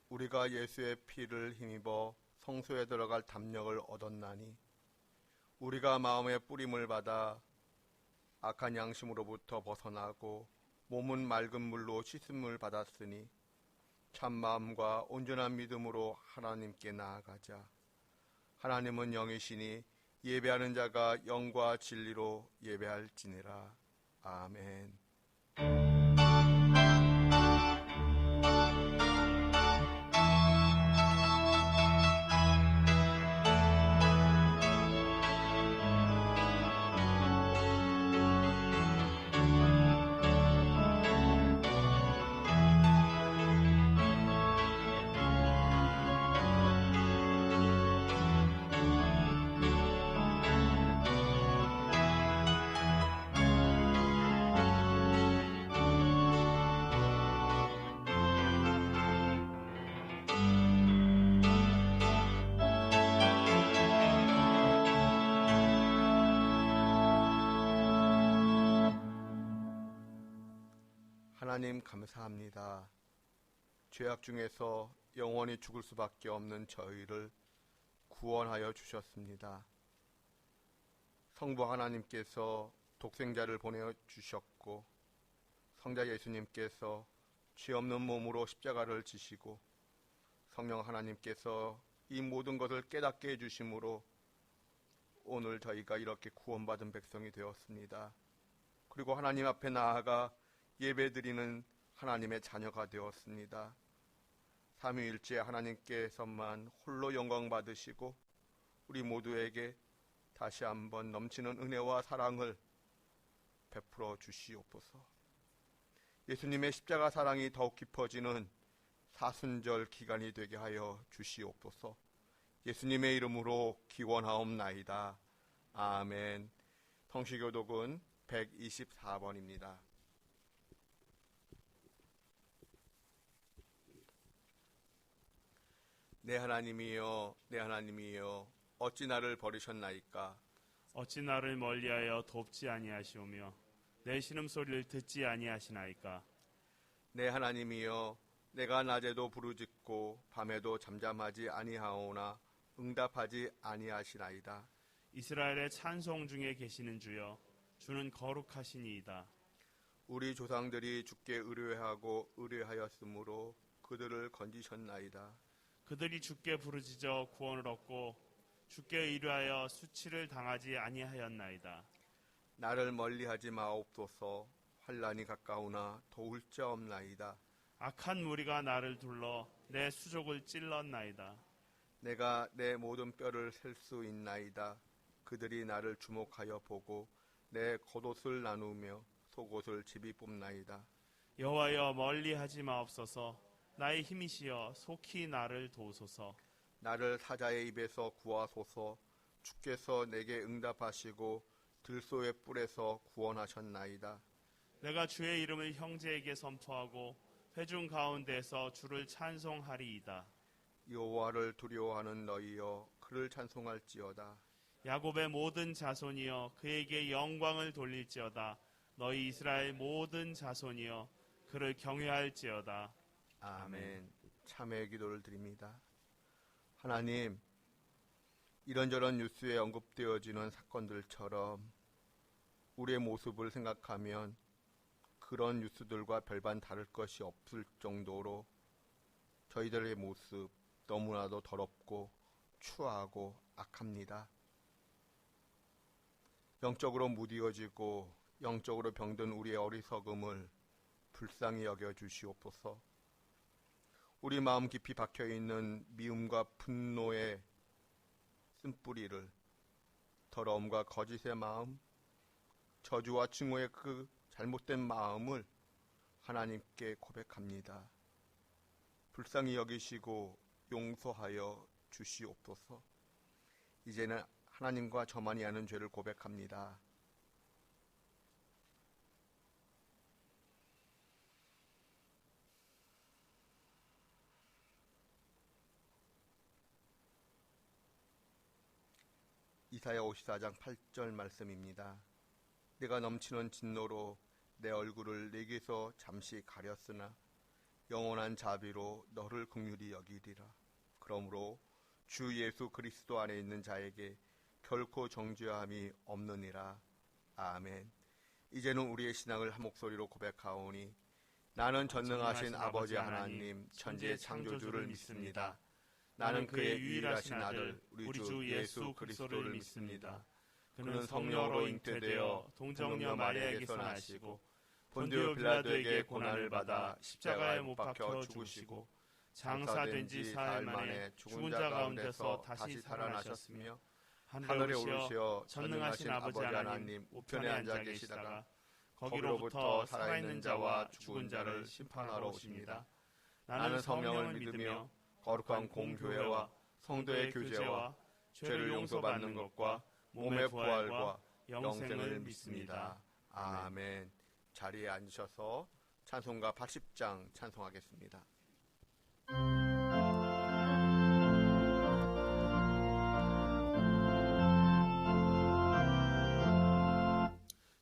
우리가 예수의 피를 힘입어 성소에 들어갈 담력을 얻었나니 우리가 마음의 뿌림을 받아 악한 양심으로부터 벗어나고 몸은 맑은 물로 씻음을 받았으니 참 마음과 온전한 믿음으로 하나님께 나아가자. 하나님은 영이시니 예배하는 자가 영과 진리로 예배할지니라. 아멘. 하나님 감사합니다. 죄악 중에서 영원히 죽을 수밖에 없는 저희를 구원하여 주셨습니다. 성부 하나님께서 독생자를 보내주셨고 성자 예수님께서 죄 없는 몸으로 십자가를 지시고 성령 하나님께서 이 모든 것을 깨닫게 해주심으로 오늘 저희가 이렇게 구원받은 백성이 되었습니다. 그리고 하나님 앞에 나아가 예배드리는 하나님의 자녀가 되었습니다. 삼위일체 하나님께서만 홀로 영광 받으시고 우리 모두에게 다시 한번 넘치는 은혜와 사랑을 베풀어 주시옵소서. 예수님의 십자가 사랑이 더욱 깊어지는 사순절 기간이 되게 하여 주시옵소서. 예수님의 이름으로 기원하옵나이다. 아멘. 성시교독은 124번입니다. 내 하나님이여, 내 하나님이여, 어찌 나를 버리셨나이까? 어찌 나를 멀리하여 돕지 아니하시오며 내 신음소리를 듣지 아니하시나이까? 내 하나님이여, 내가 낮에도 부르짖고 밤에도 잠잠하지 아니하오나 응답하지 아니하시나이다. 이스라엘의 찬송 중에 계시는 주여, 주는 거룩하시니이다. 우리 조상들이 주께 의뢰하고 의뢰하였으므로 그들을 건지셨나이다. 그들이 주께 부르짖어 구원을 얻고 주께 의뢰하여 수치를 당하지 아니하였나이다. 나를 멀리하지 마옵소서. 환난이 가까우나 도울 자 없나이다. 악한 무리가 나를 둘러 내 수족을 찔렀나이다. 내가 내 모든 뼈를 셀 수 있나이다. 그들이 나를 주목하여 보고 내 겉옷을 나누며 속옷을 집이 뽑나이다. 여호와여, 멀리하지 마옵소서. 나의 힘이시여, 속히 나를 도우소서. 나를 사자의 입에서 구하소서. 주께서 내게 응답하시고 들소의 뿔에서 구원하셨나이다. 내가 주의 이름을 형제에게 선포하고 회중 가운데서 주를 찬송하리이다. 여호와를 두려워하는 너희여, 그를 찬송할지어다. 야곱의 모든 자손이여, 그에게 영광을 돌릴지어다. 너희 이스라엘 모든 자손이여, 그를 경외할지어다. 아멘. 참회의 기도를 드립니다. 하나님, 이런저런 뉴스에 언급되어지는 사건들처럼 우리의 모습을 생각하면 그런 뉴스들과 별반 다를 것이 없을 정도로 저희들의 모습 너무나도 더럽고 추하고 악합니다. 영적으로 무디어지고 영적으로 병든 우리의 어리석음을 불쌍히 여겨 주시옵소서. 우리 마음 깊이 박혀있는 미움과 분노의 쓴뿌리를, 더러움과 거짓의 마음, 저주와 증오의 그 잘못된 마음을 하나님께 고백합니다. 불쌍히 여기시고 용서하여 주시옵소서. 이제는 하나님과 저만이 아는 죄를 고백합니다. 이사야 54장 8절 말씀입니다. 내가 넘치는 진노로 내 얼굴을 내게서 잠시 가렸으나 영원한 자비로 너를 긍휼히 여기리라. 그러므로 주 예수 그리스도 안에 있는 자에게 결코 정죄함이 없느니라. 아멘. 이제는 우리의 신앙을 한 목소리로 고백하오니 나는 전능하신 아버지 하나님 천지의 창조주를 믿습니다. 나는 그의 유일하신 아들 우리 주 예수 그리스도를 믿습니다. 그는 성령으로 잉태되어 동정녀 마리아에게서 나시고 본디오 빌라도에게 고난을 받아 십자가에 못 박혀 죽으시고 장사된 지 사흘 만에 죽은 자 가운데서 다시 살아나셨으며 하늘에 오르시어 전능하신 아버지 하나님 우편에 앉아 계시다가 거기로부터 살아있는 자와 죽은 자를 심판하러 오십니다. 나는 성령을 믿으며 거룩한 공교회와 성도의 교제와 죄를 용서받는 것과 몸의 부활과 영생을 믿습니다. 아멘. 자리에 앉으셔서 찬송가 80장 찬송하겠습니다.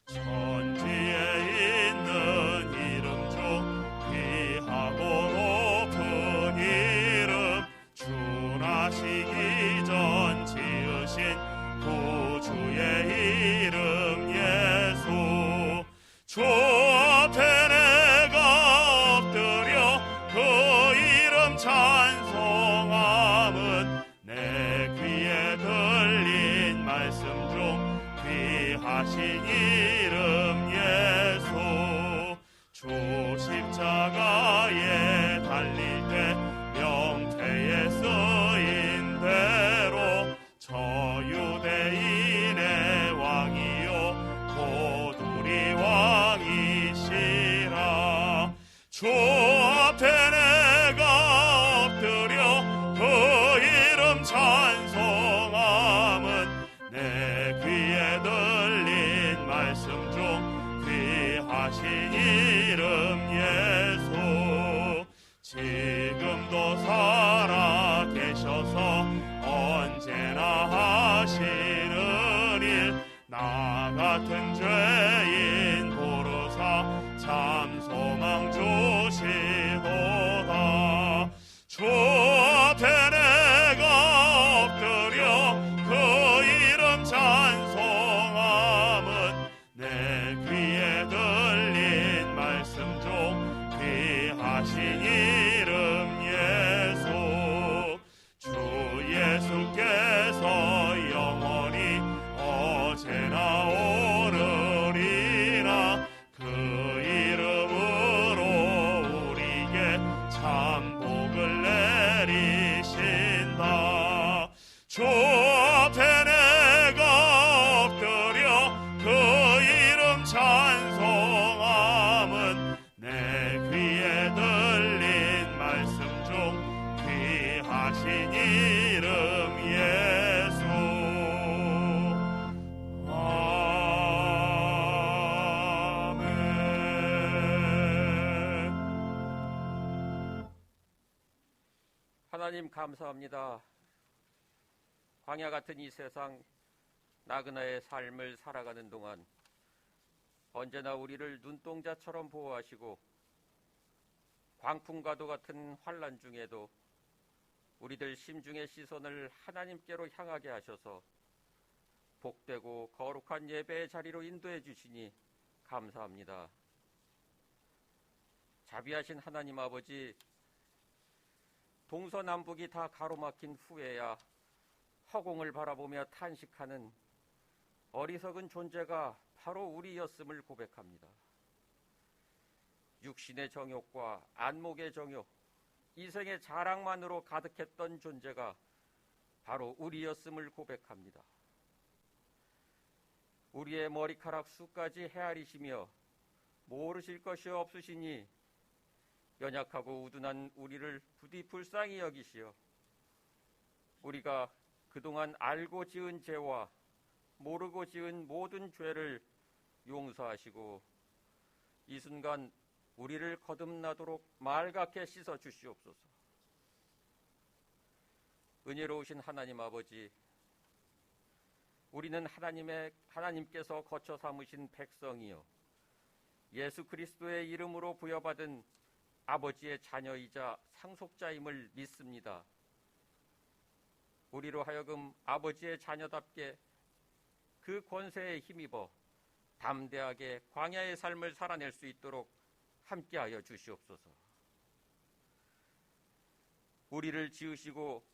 천지에 있는 이름 중 귀하고 높은 이름 주 나시기 전 지으신 구주의 이름 예수 주 앞에 내가 엎드려 그 이름 찬송함은 내 귀에 들린 말씀 중 귀하신 이름 예수 주 십자가에 달릴 때 명태에 쓰인 대로 저 유대인의 왕이요 곧 우리 왕이시라 주 앞에 내가 엎드려 그 이름 찬송함은 내 귀에 들린 말씀 중 귀하신 이름 예수 지금도 살아 계셔서 언제나 하시는 일 나 같은 죄인 부르사 참 소망 주시도다 주 앞에 내가 엎드려 그 이름 찬송함은 내 귀에 들린 말씀 중 귀하신 이름 예수 주 예수께서 영원히 어제나 오르리나 그 이름으로 우리에게 참 복을 내리신다 주 앞에 내가 엎드려 그 이름 찬송함은 내 귀에 들린 말씀 중 귀하신 이름 예수 아멘. 하나님 감사합니다. 광야 같은 이 세상 나그네의 삶을 살아가는 동안 언제나 우리를 눈동자처럼 보호하시고 광풍과도 같은 환난 중에도 우리들 심중의 시선을 하나님께로 향하게 하셔서 복되고 거룩한 예배의 자리로 인도해 주시니 감사합니다. 자비하신 하나님 아버지, 동서남북이 다 가로막힌 후에야 허공을 바라보며 탄식하는 어리석은 존재가 바로 우리였음을 고백합니다. 육신의 정욕과 안목의 정욕, 이생의 자랑만으로 가득했던 존재가 바로 우리였음을 고백합니다. 우리의 머리카락 수까지 헤아리시며 모르실 것이 없으시니 연약하고 우둔한 우리를 부디 불쌍히 여기시어 우리가 그동안 알고 지은 죄와 모르고 지은 모든 죄를 용서하시고 이 순간 우리를 거듭나도록 맑게 씻어 주시옵소서. 은혜로우신 하나님 아버지, 우리는 하나님께서 거처 삼으신 백성이요 예수 그리스도의 이름으로 부여받은 아버지의 자녀이자 상속자임을 믿습니다. 우리로 하여금 아버지의 자녀답게 그 권세에 힘입어 담대하게 광야의 삶을 살아낼 수 있도록 함께하여 주시옵소서. 우리를 지으시고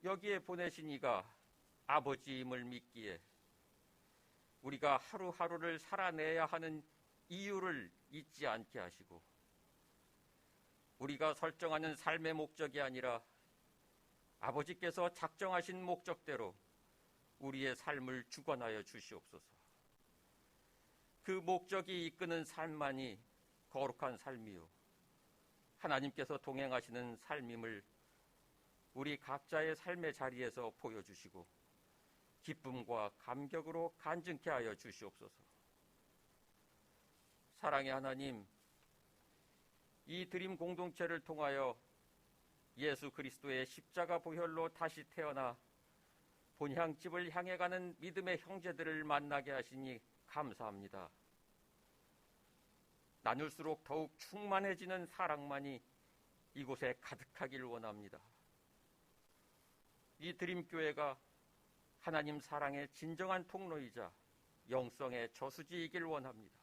여기에 보내신 이가 아버지임을 믿기에 우리가 하루하루를 살아내야 하는 이유를 잊지 않게 하시고 우리가 설정하는 삶의 목적이 아니라 아버지께서 작정하신 목적대로 우리의 삶을 주관하여 주시옵소서. 그 목적이 이끄는 삶만이 거룩한 삶이요 하나님께서 동행하시는 삶임을 우리 각자의 삶의 자리에서 보여주시고 기쁨과 감격으로 간증케 하여 주시옵소서. 사랑의 하나님, 이 드림 공동체를 통하여 예수 그리스도의 십자가 보혈로 다시 태어나 본향집을 향해 가는 믿음의 형제들을 만나게 하시니 감사합니다. 나눌수록 더욱 충만해지는 사랑만이 이곳에 가득하길 원합니다. 이 드림교회가 하나님 사랑의 진정한 통로이자 영성의 저수지이길 원합니다.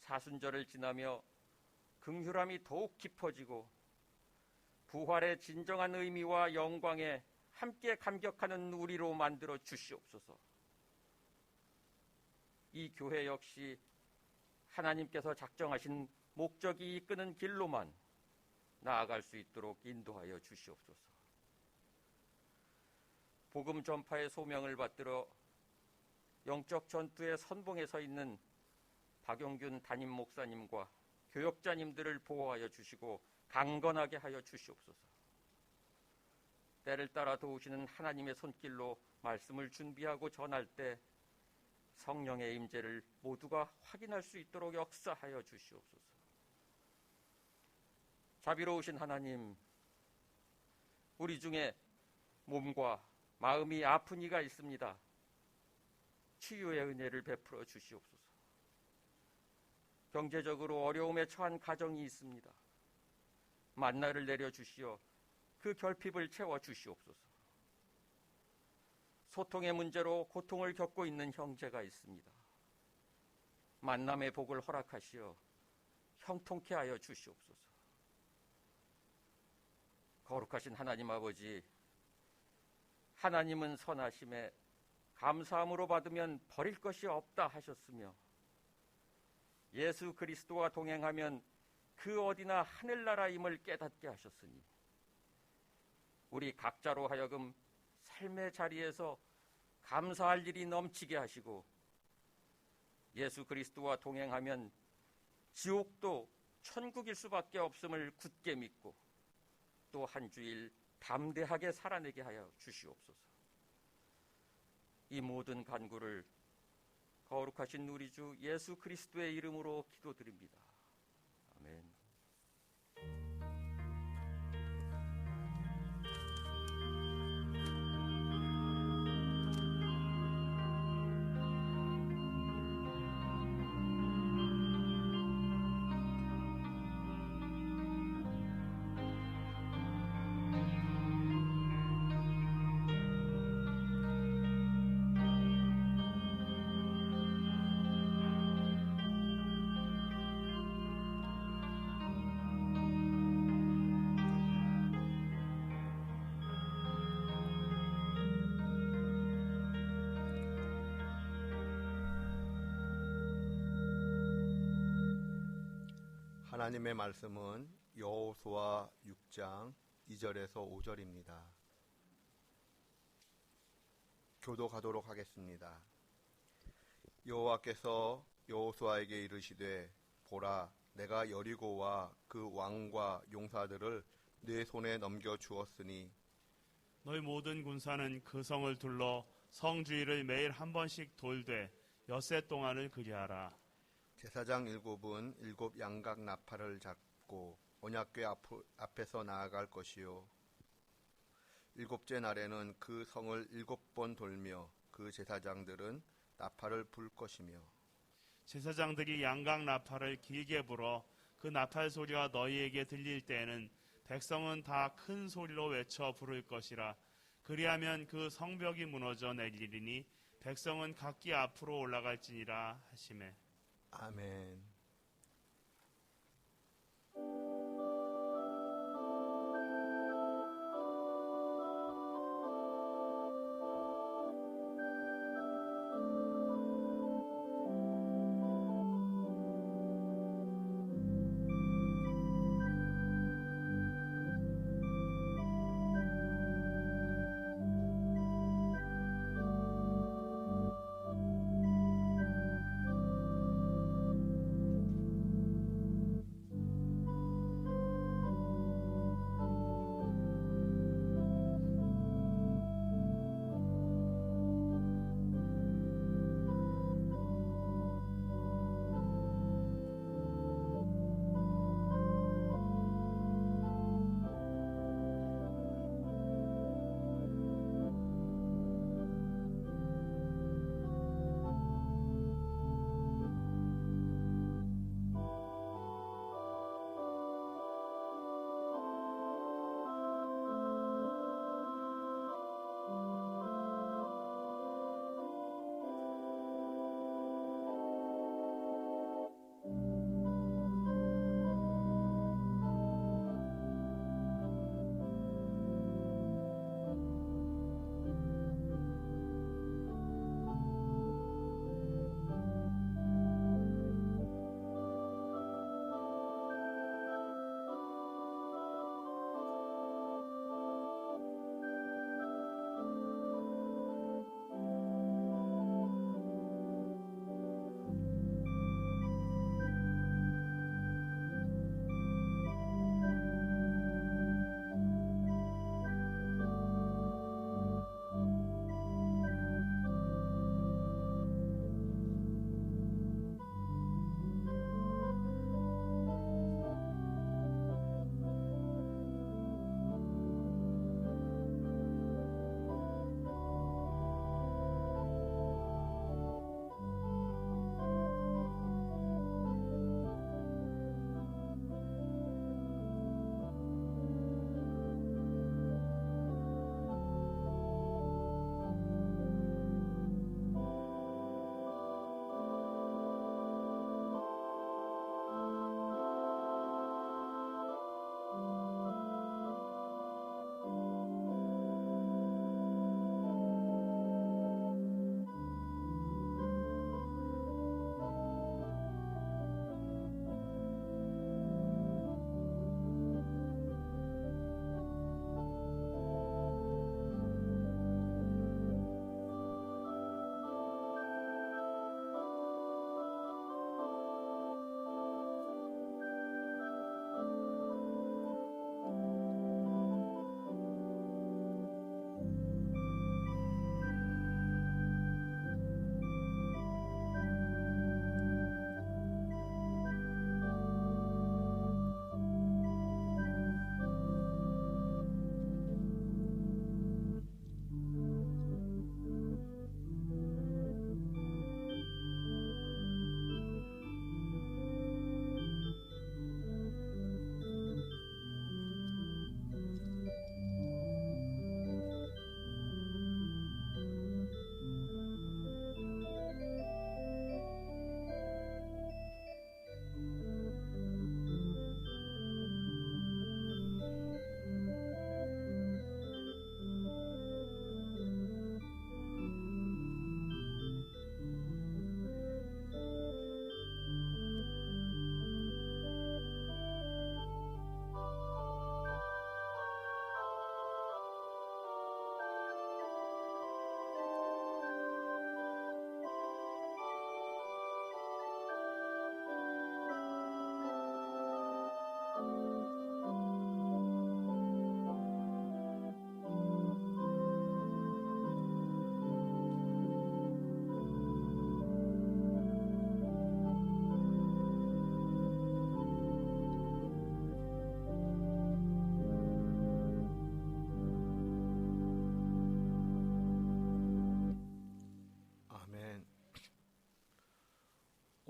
사순절을 지나며 긍휼함이 더욱 깊어지고 부활의 진정한 의미와 영광에 함께 감격하는 우리로 만들어 주시옵소서. 이 교회 역시 하나님께서 작정하신 목적이 이끄는 길로만 나아갈 수 있도록 인도하여 주시옵소서. 복음 전파의 소명을 받들어 영적 전투의 선봉에 서 있는 박용균 담임 목사님과 교역자님들을 보호하여 주시고 강건하게 하여 주시옵소서. 때를 따라 도우시는 하나님의 손길로 말씀을 준비하고 전할 때 성령의 임재를 모두가 확인할 수 있도록 역사하여 주시옵소서. 자비로우신 하나님, 우리 중에 몸과 마음이 아픈 이가 있습니다. 치유의 은혜를 베풀어 주시옵소서. 경제적으로 어려움에 처한 가정이 있습니다. 만나를 내려 주시어 그 결핍을 채워 주시옵소서. 소통의 문제로 고통을 겪고 있는 형제가 있습니다. 만남의 복을 허락하시어 형통케 하여 주시옵소서. 거룩하신 하나님 아버지, 하나님은 선하심에 감사함으로 받으면 버릴 것이 없다 하셨으며 예수 그리스도와 동행하면 그 어디나 하늘나라임을 깨닫게 하셨으니 우리 각자로 하여금 삶의 자리에서 감사할 일이 넘치게 하시고 예수 그리스도와 동행하면 지옥도 천국일 수밖에 없음을 굳게 믿고 또 한 주일 담대하게 살아내게 하여 주시옵소서. 이 모든 간구를 거룩하신 우리 주 예수 그리스도의 이름으로 기도드립니다. 아멘. 하나님의 말씀은 여호수아 6장 2절에서 5절입니다. 교도가도록 하겠습니다. 여호와께서 여호수아에게 이르시되 보라, 내가 여리고와 그 왕과 용사들을 네 손에 넘겨 주었으니 너희 모든 군사는 그 성을 둘러 성 주위를 매일 한 번씩 돌되 엿새 동안을 그리하라. 제사장 7은 7 양각 나팔을 잡고 언약궤 앞에서 나아갈 것이요 7째 날에는 그 성을 7번 돌며 그 제사장들은 나팔을 불 것이며 제사장들이 양각 나팔을 길게 불어 그 나팔 소리가 너희에게 들릴 때에는 백성은 다 큰 소리로 외쳐 부를 것이라. 그리하면 그 성벽이 무너져 내리리니 백성은 각기 앞으로 올라갈지니라 하시매. 아멘.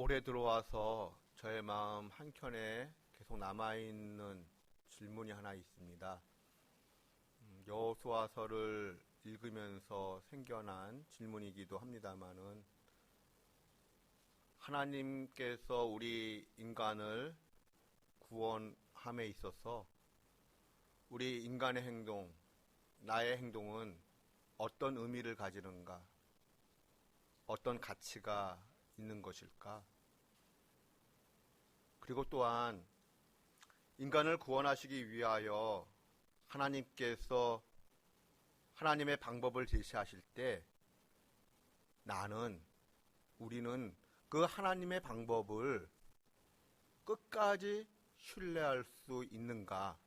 올해 들어와서 저의 마음 한켠에 계속 남아있는 질문이 하나 있습니다. 여호수아서를 읽으면서 생겨난 질문이기도 합니다만은, 하나님께서 우리 인간을 구원함에 있어서 우리 인간의 행동, 나의 행동은 어떤 의미를 가지는가, 어떤 가치가 있는 것일까? 그리고 또한 인간을 구원하시기 위하여 하나님께서 하나님의 방법을 제시하실 때 우리는 그 하나님의 방법을 끝까지 신뢰할 수 있는가?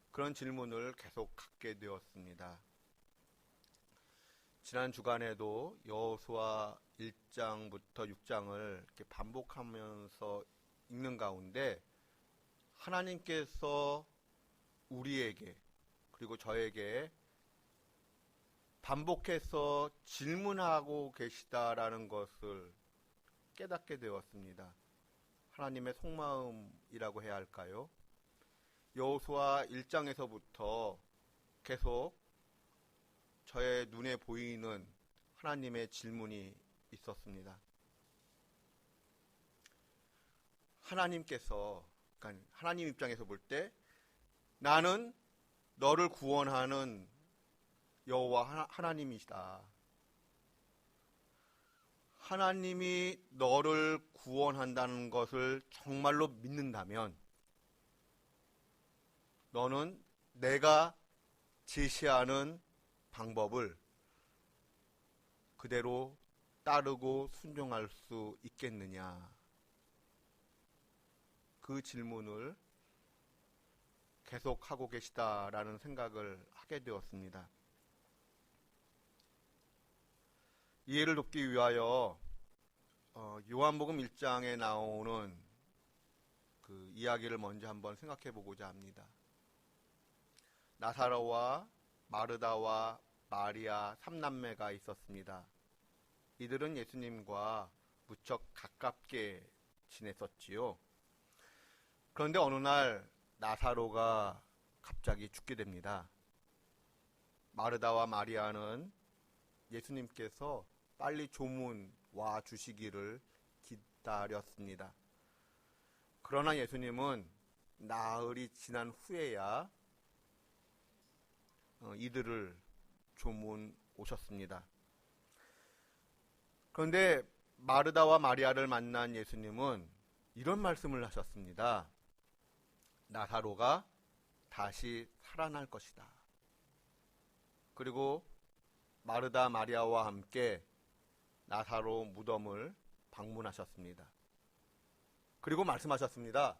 그런 질문을 계속 갖게 되었습니다. 지난 주간에도 여호수아 1장부터 6장을 이렇게 반복하면서 읽는 가운데 하나님께서 우리에게 그리고 저에게 반복해서 질문하고 계시다라는 것을 깨닫게 되었습니다. 하나님의 속마음이라고 해야 할까요? 여호수아 1장에서부터 계속 저의 눈에 보이는 하나님의 질문이 있었습니다. 하나님께서, 그러니까 하나님 입장에서 볼 때 나는 너를 구원하는 여호와 하나님이시다. 하나님이 너를 구원한다는 것을 정말로 믿는다면 너는 내가 제시하는 방법을 그대로 따르고 순종할 수 있겠느냐? 그 질문을 계속하고 계시다라는 생각을 하게 되었습니다. 이해를 돕기 위하여 요한복음 1장에 나오는 그 이야기를 먼저 한번 생각해 보고자 합니다. 나사로와 마르다와 마리아 3남매가 있었습니다. 이들은 예수님과 무척 가깝게 지냈었지요. 그런데 어느 날 나사로가 갑자기 죽게 됩니다. 마르다와 마리아는 예수님께서 빨리 조문 와 주시기를 기다렸습니다. 그러나 예수님은 나흘이 지난 후에야 이들을 조문 오셨습니다. 그런데 마르다와 마리아를 만난 예수님은 이런 말씀을 하셨습니다. 나사로가 다시 살아날 것이다. 그리고 마르다 마리아와 함께 나사로 무덤을 방문하셨습니다. 그리고 말씀하셨습니다.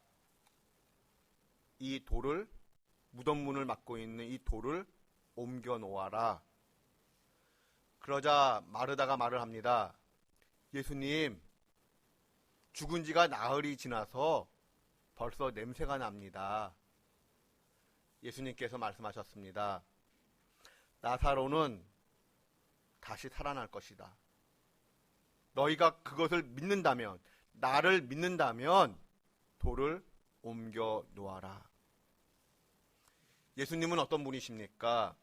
이 돌을, 무덤 문을 막고 있는 이 돌을 옮겨 놓아라. 그러자 마르다가 말을 합니다. 예수님, 죽은 지가 나흘이 지나서 벌써 냄새가 납니다. 예수님께서 말씀하셨습니다. 나사로는 다시 살아날 것이다. 너희가 그것을 믿는다면, 나를 믿는다면 돌을 옮겨 놓아라. 예수님은 어떤 분이십니까?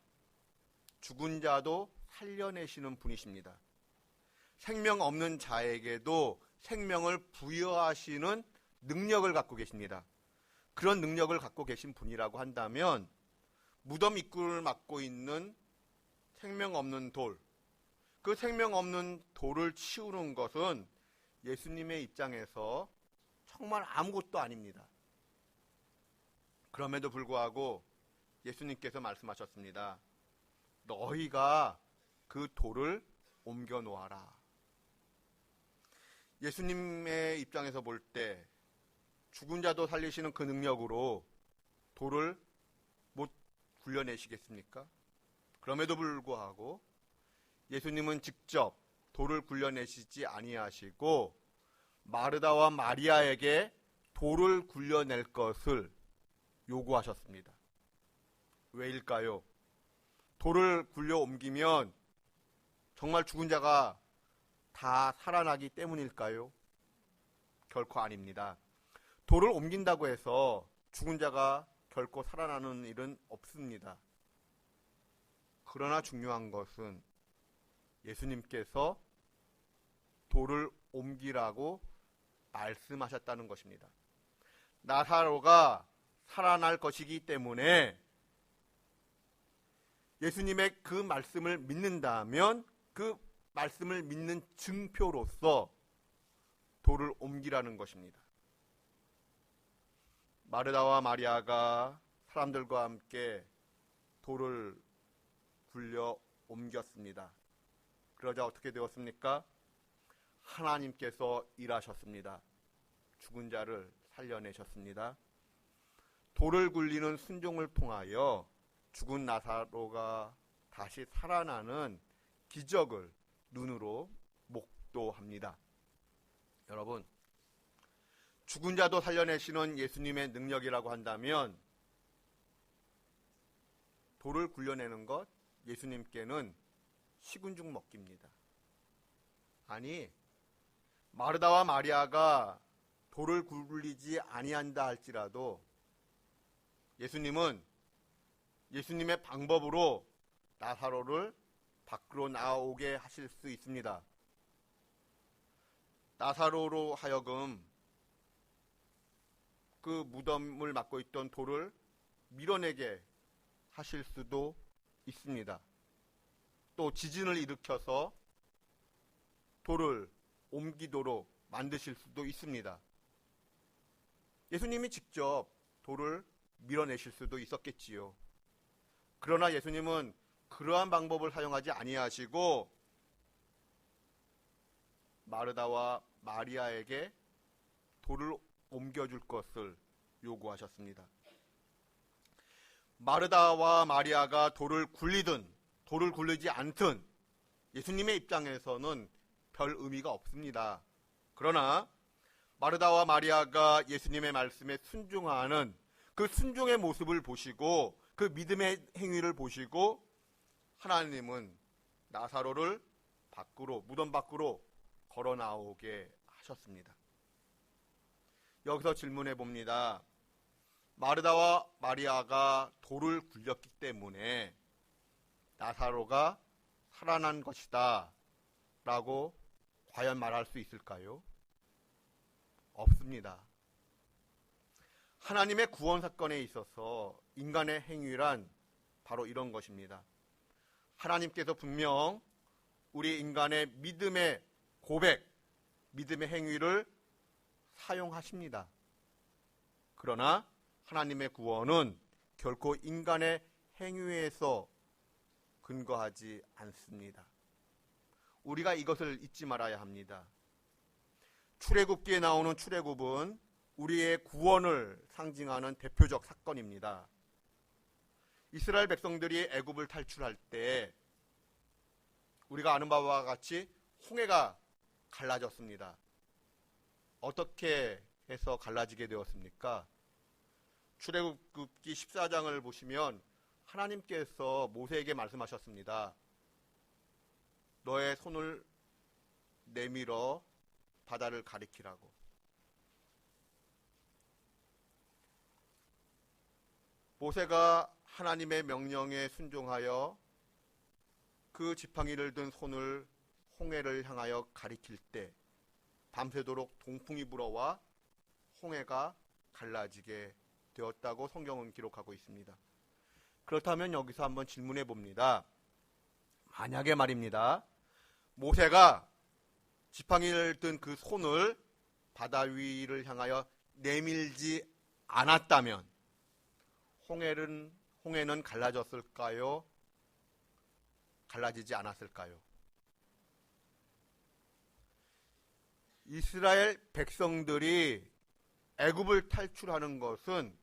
죽은 자도 살려내시는 분이십니다. 생명 없는 자에게도 생명을 부여하시는 능력을 갖고 계십니다. 그런 능력을 갖고 계신 분이라고 한다면 무덤 입구를 막고 있는 생명 없는 돌, 그 생명 없는 돌을 치우는 것은 예수님의 입장에서 정말 아무것도 아닙니다. 그럼에도 불구하고 예수님께서 말씀하셨습니다. 너희가 그 돌을 옮겨 놓아라. 예수님의 입장에서 볼 때 죽은 자도 살리시는 그 능력으로 돌을 못 굴려내시겠습니까? 그럼에도 불구하고 예수님은 직접 돌을 굴려내시지 아니하시고 마르다와 마리아에게 돌을 굴려낼 것을 요구하셨습니다. 왜일까요? 돌을 굴려 옮기면 정말 죽은 자가 다 살아나기 때문일까요? 결코 아닙니다. 돌을 옮긴다고 해서 죽은 자가 결코 살아나는 일은 없습니다. 그러나 중요한 것은 예수님께서 돌을 옮기라고 말씀하셨다는 것입니다. 나사로가 살아날 것이기 때문에 예수님의 그 말씀을 믿는다면 그 말씀을 믿는 증표로서 돌을 옮기라는 것입니다. 마르다와 마리아가 사람들과 함께 돌을 굴려 옮겼습니다. 그러자 어떻게 되었습니까? 하나님께서 일하셨습니다. 죽은 자를 살려내셨습니다. 돌을 굴리는 순종을 통하여 죽은 나사로가 다시 살아나는 기적을 눈으로 목도합니다. 여러분, 죽은 자도 살려내시는 예수님의 능력이라고 한다면 돌을 굴려내는 것 예수님께는 식은 죽 먹기입니다. 아니, 마르다와 마리아가 돌을 굴리지 아니한다 할지라도 예수님은 예수님의 방법으로 나사로를 밖으로 나오게 하실 수 있습니다. 나사로로 하여금 그 무덤을 막고 있던 돌을 밀어내게 하실 수도 있습니다. 또 지진을 일으켜서 돌을 옮기도록 만드실 수도 있습니다. 예수님이 직접 돌을 밀어내실 수도 있었겠지요. 그러나 예수님은 그러한 방법을 사용하지 아니하시고 마르다와 마리아에게 돌을 옮겨줄 것을 요구하셨습니다. 마르다와 마리아가 돌을 굴리든 돌을 굴리지 않든 예수님의 입장에서는 별 의미가 없습니다. 그러나 마르다와 마리아가 예수님의 말씀에 순종하는 그 순종의 모습을 보시고 그 믿음의 행위를 보시고 하나님은 나사로를 밖으로, 무덤 밖으로 걸어 나오게 하셨습니다. 여기서 질문해 봅니다. 마르다와 마리아가 돌을 굴렸기 때문에 나사로가 살아난 것이다 라고 과연 말할 수 있을까요? 없습니다. 하나님의 구원 사건에 있어서 인간의 행위란 바로 이런 것입니다. 하나님께서 분명 우리 인간의 믿음의 고백, 믿음의 행위를 사용하십니다. 그러나 하나님의 구원은 결코 인간의 행위에서 근거하지 않습니다. 우리가 이것을 잊지 말아야 합니다. 출애굽기에 나오는 출애굽은 우리의 구원을 상징하는 대표적 사건입니다. 이스라엘 백성들이 애굽을 탈출할 때 우리가 아는 바와 같이 홍해가 갈라졌습니다. 어떻게 해서 갈라지게 되었습니까? 출애굽기 14장을 보시면 하나님께서 모세에게 말씀하셨습니다. 너의 손을 내밀어 바다를 가리키라고. 모세가 하나님의 명령에 순종하여 그 지팡이를 든 손을 홍해를 향하여 가리킬 때 밤새도록 동풍이 불어와 홍해가 갈라지게 되었다고 성경은 기록하고 있습니다. 그렇다면 여기서 한번 질문해 봅니다. 만약에 말입니다. 모세가 지팡이를 든 그 손을 바다 위를 향하여 내밀지 않았다면 홍해는 갈라졌을까요? 갈라지지 않았을까요? 이스라엘 백성들이 애굽을 탈출하는 것은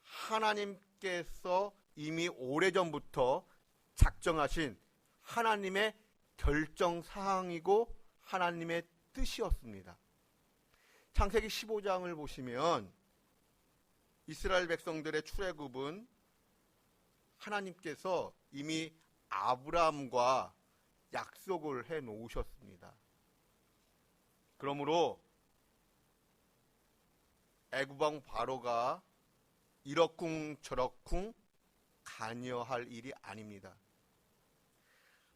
하나님께서 이미 오래전부터 작정하신 하나님의 결정사항이고 하나님의 뜻이었습니다. 창세기 15장을 보시면 이스라엘 백성들의 출애굽은 하나님께서 이미 아브라함과 약속을 해 놓으셨습니다. 그러므로 애굽왕 바로가 이러쿵저러쿵 관여할 일이 아닙니다.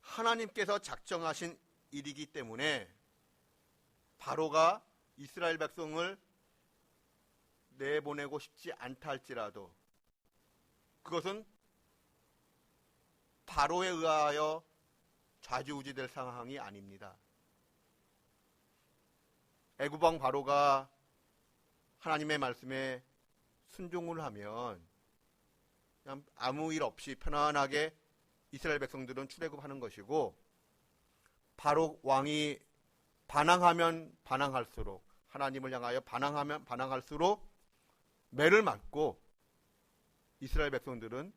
하나님께서 작정하신 일이기 때문에 바로가 이스라엘 백성을 내보내고 싶지 않다 할지라도 그것은 바로에 의하여 좌지우지될 상황이 아닙니다. 애굽왕 바로가 하나님의 말씀에 순종을 하면 그냥 아무 일 없이 편안하게 이스라엘 백성들은 출애굽하는 것이고, 바로 왕이 반항하면 반항할수록, 하나님을 향하여 반항하면 반항할수록 매를 맞고 이스라엘 백성들은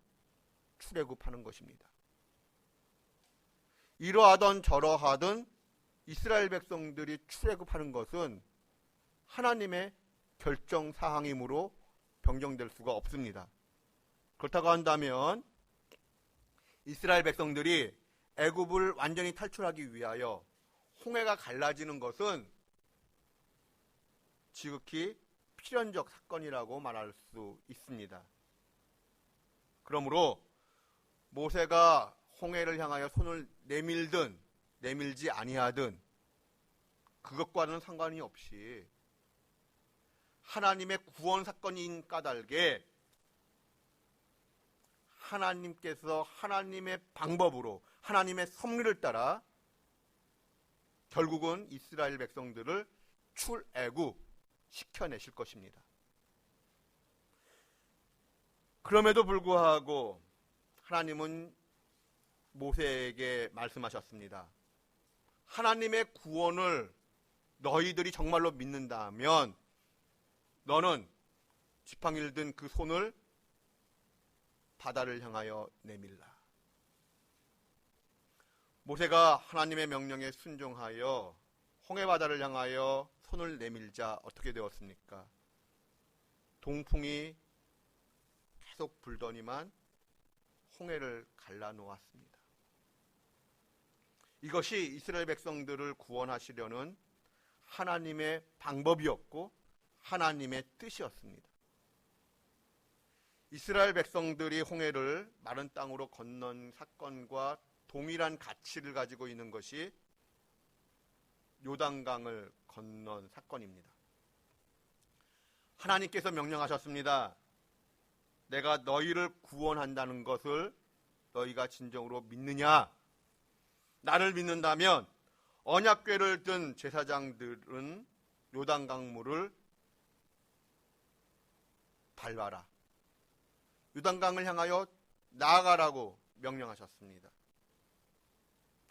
출애굽하는 것입니다. 이러하던 저러하던 이스라엘 백성들이 출애굽하는 것은 하나님의 결정 사항이므로 변경될 수가 없습니다. 그렇다고 한다면 이스라엘 백성들이 애굽을 완전히 탈출하기 위하여 홍해가 갈라지는 것은 지극히 필연적 사건이라고 말할 수 있습니다. 그러므로 모세가 홍해를 향하여 손을 내밀든 내밀지 아니하든 그것과는 상관이 없이 하나님의 구원 사건인 까닭에 하나님께서 하나님의 방법으로 하나님의 섭리를 따라 결국은 이스라엘 백성들을 출애굽 시켜내실 것입니다. 그럼에도 불구하고 하나님은 모세에게 말씀하셨습니다. 하나님의 구원을 너희들이 정말로 믿는다면 너는 지팡이를 든 그 손을 바다를 향하여 내밀라. 모세가 하나님의 명령에 순종하여 홍해바다를 향하여 손을 내밀자 어떻게 되었습니까? 동풍이 계속 불더니만 홍해를 갈라놓았습니다. 이것이 이스라엘 백성들을 구원하시려는 하나님의 방법이었고 하나님의 뜻이었습니다. 이스라엘 백성들이 홍해를 마른 땅으로 건넌 사건과 동일한 가치를 가지고 있는 것이 요단강을 건넌 사건입니다. 하나님께서 명령하셨습니다. 내가 너희를 구원한다는 것을 너희가 진정으로 믿느냐? 나를 믿는다면 언약궤를 든 제사장들은 요단강물을 밟아라. 요단강을 향하여 나아가라고 명령하셨습니다.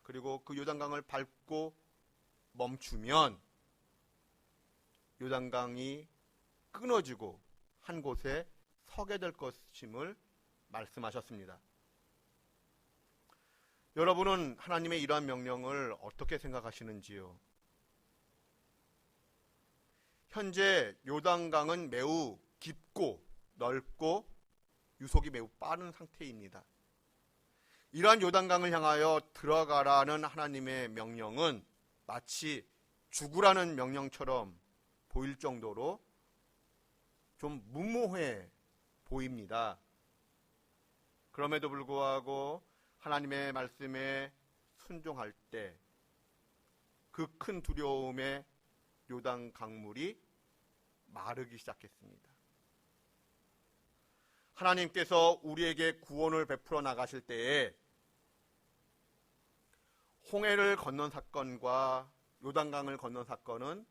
그리고 그 요단강을 밟고 멈추면 요단강이 끊어지고 한 곳에 서게 될 것임을 말씀하셨습니다. 여러분은 하나님의 이러한 명령을 어떻게 생각하시는지요? 현재 요단강은 매우 깊고 넓고 유속이 매우 빠른 상태입니다. 이러한 요단강을 향하여 들어가라는 하나님의 명령은 마치 죽으라는 명령처럼 보일 정도로 좀 무모해 보입니다. 그럼에도 불구하고 하나님의 말씀에 순종할 때 그 큰 두려움에 요단 강물이 마르기 시작했습니다. 하나님께서 우리에게 구원을 베풀어 나가실 때에 홍해를 건넌 사건과 요단강을 건넌 사건은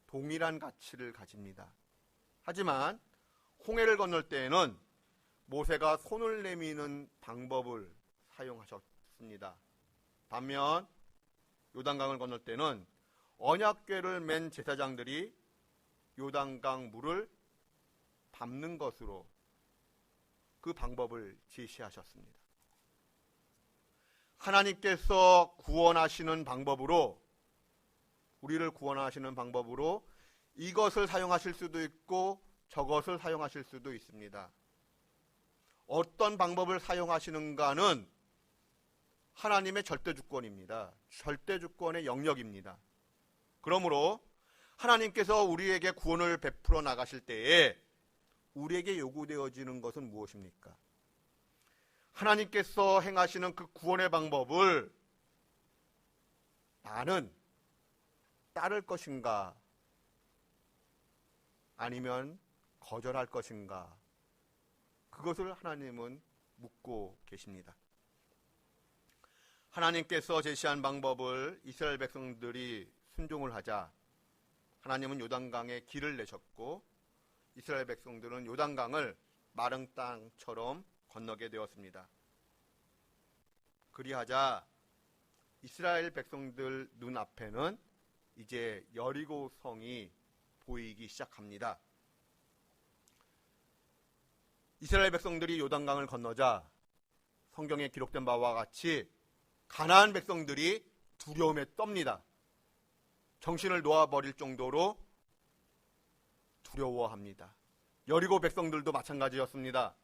동일한 가치를 가집니다. 하지만 홍해를 건널 때에는 모세가 손을 내미는 방법을 사용하셨습니다. 반면 요단강을 건널 때는 언약궤를 맨 제사장들이 요단강 물을 밟는 것으로 그 방법을 제시하셨습니다. 하나님께서 구원하시는 방법으로, 우리를 구원하시는 방법으로 이것을 사용하실 수도 있고 저것을 사용하실 수도 있습니다. 어떤 방법을 사용하시는가는 하나님의 절대주권입니다. 절대주권의 영역입니다. 그러므로 하나님께서 우리에게 구원을 베풀어 나가실 때에 우리에게 요구되어지는 것은 무엇입니까? 하나님께서 행하시는 그 구원의 방법을 나는 따를 것인가 아니면 거절할 것인가, 그것을 하나님은 묻고 계십니다. 하나님께서 제시한 방법을 이스라엘 백성들이 순종을 하자 하나님은 요단강에 길을 내셨고 이스라엘 백성들은 요단강을 마른 땅처럼 건너게 되었습니다. 그리하자 이스라엘 백성들 눈앞에는 이제 여리고 성이 보이기 시작합니다. 이스라엘 백성들이 요단강을 건너자 성경에 기록된 바와 같이 가나안 백성들이 두려움에 떱니다. 정신을 놓아버릴 정도로 두려워합니다. 여리고 백성들도 마찬가지였습니다.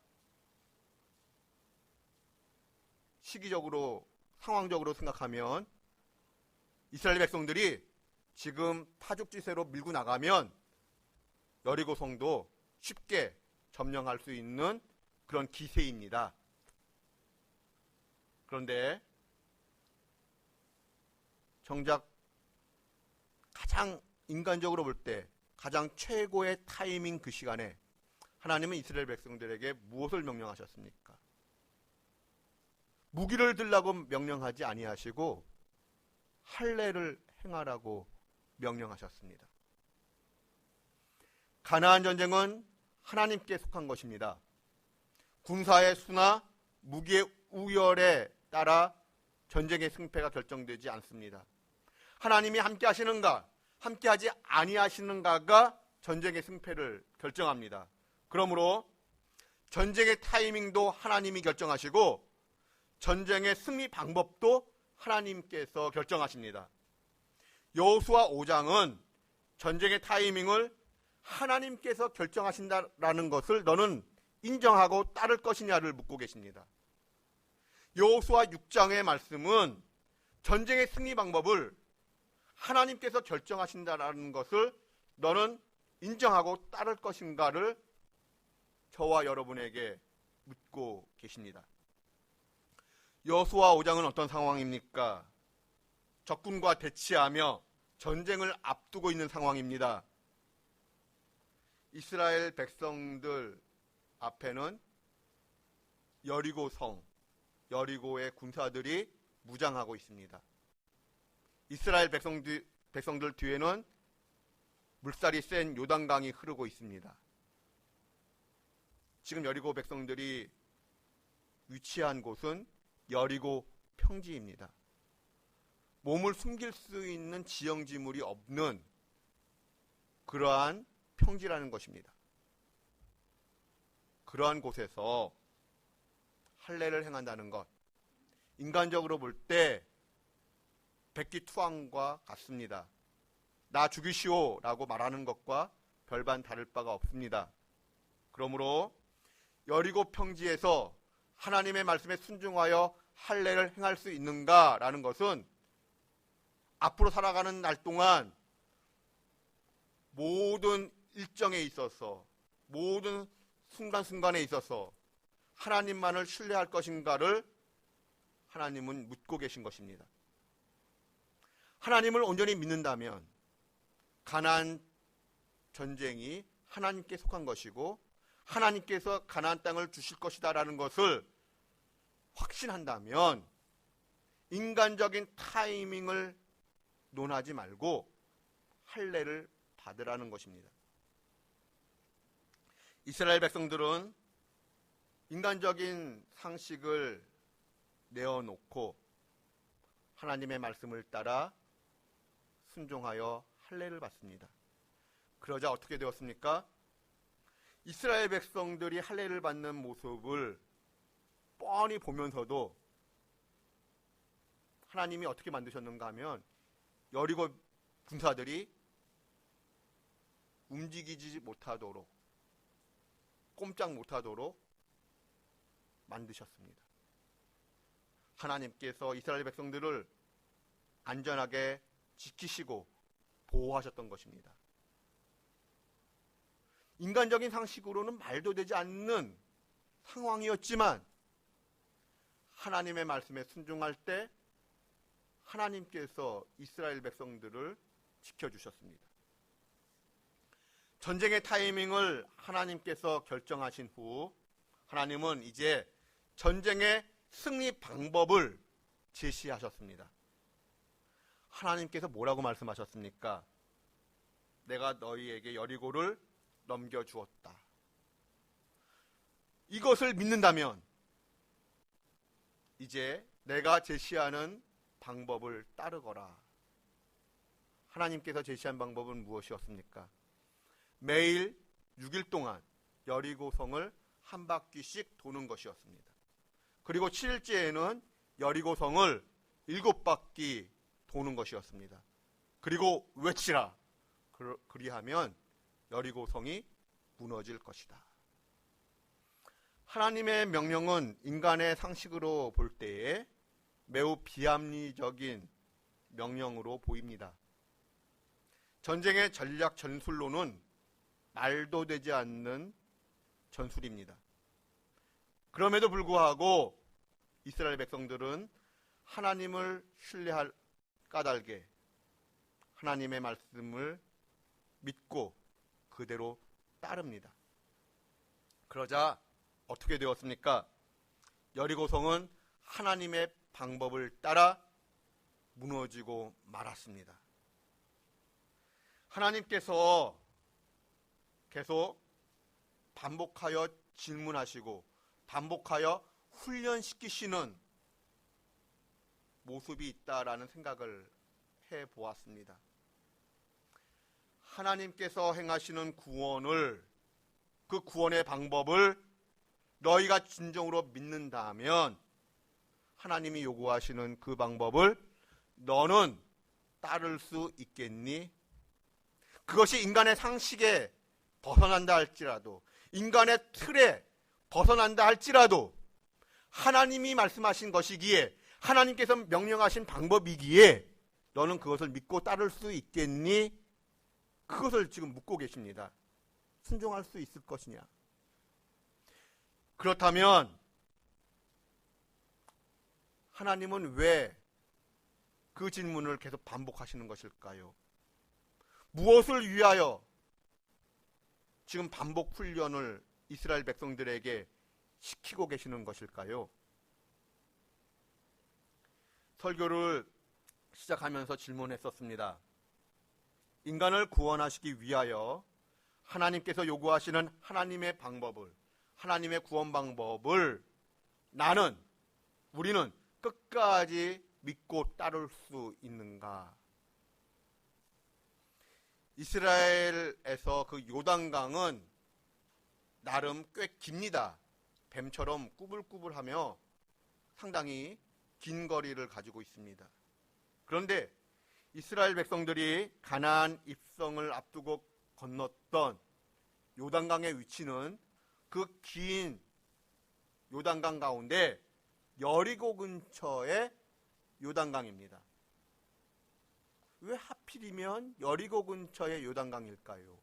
시기적으로, 상황적으로 생각하면 이스라엘 백성들이 지금 타죽지세로 밀고 나가면 여리고 성도 쉽게 점령할 수 있는 그런 기세입니다. 그런데 정작 가장 인간적으로 볼 때 가장 최고의 타이밍 그 시간에 하나님은 이스라엘 백성들에게 무엇을 명령하셨습니까? 무기를 들라고 명령하지 아니하시고 할례를 행하라고 명령하셨습니다. 가나안 전쟁은 하나님께 속한 것입니다. 군사의 수나 무기의 우열에 따라 전쟁의 승패가 결정되지 않습니다. 하나님이 함께 하시는가, 함께 하지 아니하시는가가 전쟁의 승패를 결정합니다. 그러므로 전쟁의 타이밍도 하나님이 결정하시고 전쟁의 승리 방법도 하나님께서 결정하십니다. 여호수아 5장은 전쟁의 타이밍을 하나님께서 결정하신다라는 것을 너는 인정하고 따를 것이냐를 묻고 계십니다. 여호수아 6장의 말씀은 전쟁의 승리 방법을 하나님께서 결정하신다라는 것을 너는 인정하고 따를 것인가를 저와 여러분에게 묻고 계십니다. 여호수아 5장은 어떤 상황입니까? 적군과 대치하며 전쟁을 앞두고 있는 상황입니다. 이스라엘 백성들 앞에는 여리고 성, 여리고의 군사들이 무장하고 있습니다. 이스라엘 백성들 뒤에는 물살이 센 요단강이 흐르고 있습니다. 지금 여리고 백성들이 위치한 곳은 여리고 평지입니다. 몸을 숨길 수 있는 지형지물이 없는 그러한 평지라는 것입니다. 그러한 곳에서 할례를 행한다는 것, 인간적으로 볼 때 백기투항과 같습니다. 나 죽이시오 라고 말하는 것과 별반 다를 바가 없습니다. 그러므로 여리고 평지에서 하나님의 말씀에 순종하여 할례를 행할 수 있는가라는 것은 앞으로 살아가는 날 동안 모든 일정에 있어서, 모든 순간순간에 있어서 하나님만을 신뢰할 것인가를 하나님은 묻고 계신 것입니다. 하나님을 온전히 믿는다면 가나안 전쟁이 하나님께 속한 것이고 하나님께서 가나안 땅을 주실 것이다라는 것을 확신한다면 인간적인 타이밍을 논하지 말고 할례를 받으라는 것입니다. 이스라엘 백성들은 인간적인 상식을 내어놓고 하나님의 말씀을 따라 순종하여 할례를 받습니다. 그러자 어떻게 되었습니까? 이스라엘 백성들이 할례를 받는 모습을 뻔히 보면서도 하나님이 어떻게 만드셨는가 하면 여리고 군사들이 움직이지 못하도록, 꼼짝 못하도록 만드셨습니다. 하나님께서 이스라엘 백성들을 안전하게 지키시고 보호하셨던 것입니다. 인간적인 상식으로는 말도 되지 않는 상황이었지만 하나님의 말씀에 순종할 때 하나님께서 이스라엘 백성들을 지켜주셨습니다. 전쟁의 타이밍을 하나님께서 결정하신 후 하나님은 이제 전쟁의 승리 방법을 제시하셨습니다. 하나님께서 뭐라고 말씀하셨습니까? 내가 너희에게 여리고를 넘겨주었다. 이것을 믿는다면 이제 내가 제시하는 방법을 따르거라. 하나님께서 제시한 방법은 무엇이었습니까? 매일 6일 동안 여리고성을 한 바퀴씩 도는 것이었습니다. 그리고 7일째에는 여리고성을 7바퀴 도는 것이었습니다. 그리고 외치라. 그리하면 여리고성이 무너질 것이다. 하나님의 명령은 인간의 상식으로 볼 때에 매우 비합리적인 명령으로 보입니다. 전쟁의 전략 전술로는 말도 되지 않는 전술입니다. 그럼에도 불구하고 이스라엘 백성들은 하나님을 신뢰할 까닭에 하나님의 말씀을 믿고 그대로 따릅니다. 그러자 어떻게 되었습니까? 여리고성은 하나님의 방법을 따라 무너지고 말았습니다. 하나님께서 계속 반복하여 질문하시고 반복하여 훈련시키시는 모습이 있다라는 생각을 해보았습니다. 하나님께서 행하시는 구원을, 그 구원의 방법을 너희가 진정으로 믿는다면 하나님이 요구하시는 그 방법을 너는 따를 수 있겠니? 그것이 인간의 상식에 벗어난다 할지라도, 인간의 틀에 벗어난다 할지라도 하나님이 말씀하신 것이기에, 하나님께서 명령하신 방법이기에 너는 그것을 믿고 따를 수 있겠니? 그것을 지금 묻고 계십니다. 순종할 수 있을 것이냐? 그렇다면 하나님은 왜 그 질문을 계속 반복하시는 것일까요? 무엇을 위하여 지금 반복 훈련을 이스라엘 백성들에게 시키고 계시는 것일까요? 설교를 시작하면서 질문했었습니다. 인간을 구원하시기 위하여 하나님께서 요구하시는 하나님의 방법을, 하나님의 구원 방법을 우리는 끝까지 믿고 따를 수 있는가? 이스라엘에서 그 요단강은 나름 꽤 깁니다. 뱀처럼 꾸불꾸불하며 상당히 긴 거리를 가지고 있습니다. 그런데 이스라엘 백성들이 가나안 입성을 앞두고 건넜던 요단강의 위치는 그 긴 요단강 가운데 여리고 근처의 요단강입니다. 왜 하필이면 여리고 근처의 요단강일까요?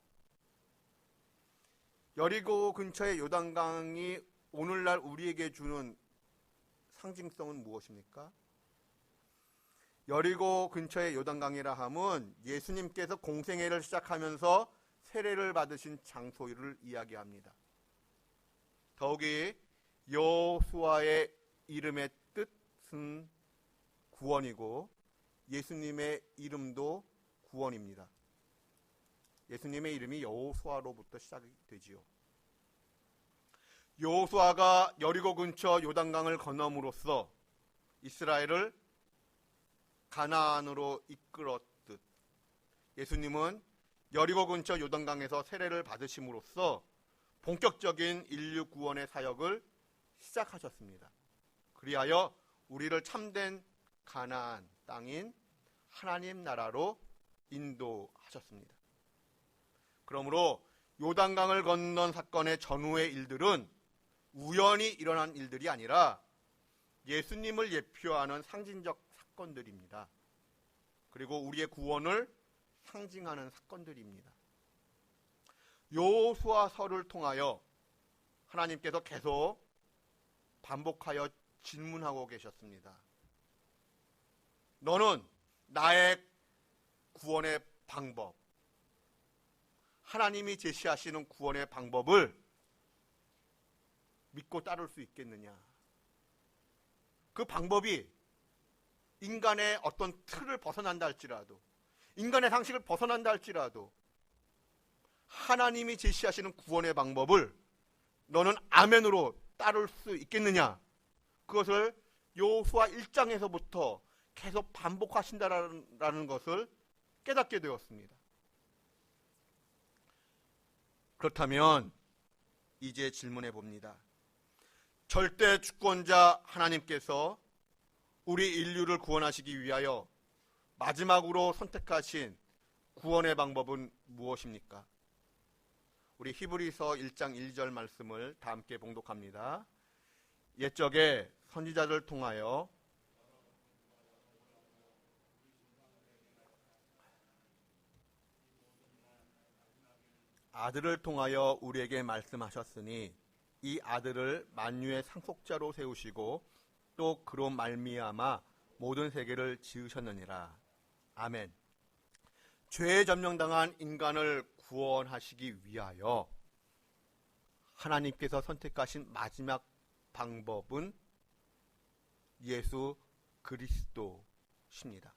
여리고 근처의 요단강이 오늘날 우리에게 주는 상징성은 무엇입니까? 여리고 근처의 요단강이라 함은 예수님께서 공생애를 시작하면서 세례를 받으신 장소를 이야기합니다. 더욱이 여호수아의 이름의 뜻은 구원이고 예수님의 이름도 구원입니다. 예수님의 이름이 여호수아로부터 시작이 되지요. 여호수아가 여리고 근처 요단강을 건너므로써 이스라엘을 가나안으로 이끌었듯 예수님은 여리고 근처 요단강에서 세례를 받으심으로써 본격적인 인류 구원의 사역을 시작하셨습니다. 그리하여 우리를 참된 가나안 땅인 하나님 나라로 인도하셨습니다. 그러므로 요단강을 건넌 사건의 전후의 일들은 우연히 일어난 일들이 아니라 예수님을 예표하는 상징적 사건들입니다. 그리고 우리의 구원을 상징하는 사건들입니다. 여호수아서를 통하여 하나님께서 계속 반복하여 질문하고 계셨습니다. 너는 나의 구원의 방법, 하나님이 제시하시는 구원의 방법을 믿고 따를 수 있겠느냐? 그 방법이 인간의 어떤 틀을 벗어난다 할지라도, 인간의 상식을 벗어난다 할지라도 하나님이 제시하시는 구원의 방법을 너는 아멘으로 따를 수 있겠느냐? 그것을 여호수아 1장에서부터 계속 반복하신다라는 것을 깨닫게 되었습니다. 그렇다면 이제 질문해 봅니다. 절대 주권자 하나님께서 우리 인류를 구원하시기 위하여 마지막으로 선택하신 구원의 방법은 무엇입니까? 우리 히브리서 1장 1절 말씀을 다 함께 봉독합니다. 옛적에 선지자를 통하여 아들을 통하여 우리에게 말씀하셨으니 이 아들을 만유의 상속자로 세우시고 또 그로 말미암아 모든 세계를 지으셨느니라. 아멘. 죄에 점령당한 인간을 구원하시기 위하여 하나님께서 선택하신 마지막 방법은 예수 그리스도십니다.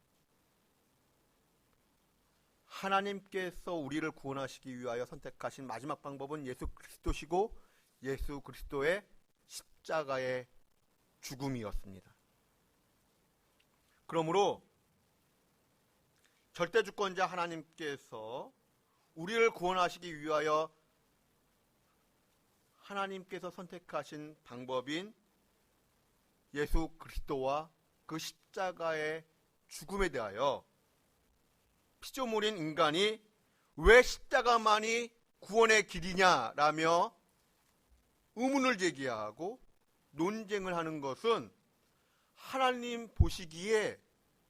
하나님께서 우리를 구원하시기 위하여 선택하신 마지막 방법은 예수 그리스도시고 예수 그리스도의 십자가의 죽음이었습니다. 그러므로 절대주권자 하나님께서 우리를 구원하시기 위하여 하나님께서 선택하신 방법인 예수 그리스도와 그 십자가의 죽음에 대하여 피조물인 인간이 왜 십자가만이 구원의 길이냐라며 의문을 제기하고 논쟁을 하는 것은 하나님 보시기에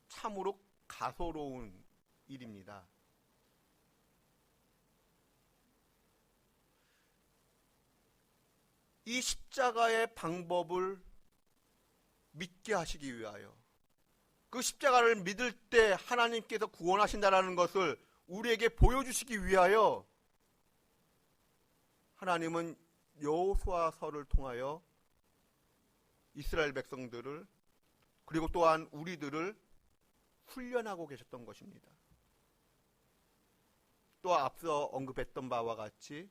참으로 가소로운 일입니다. 이 십자가의 방법을 믿게 하시기 위하여, 그 십자가를 믿을 때 하나님께서 구원하신다라는 것을 우리에게 보여주시기 위하여 하나님은 여호수아서를 통하여 이스라엘 백성들을 그리고 또한 우리들을 훈련하고 계셨던 것입니다. 또 앞서 언급했던 바와 같이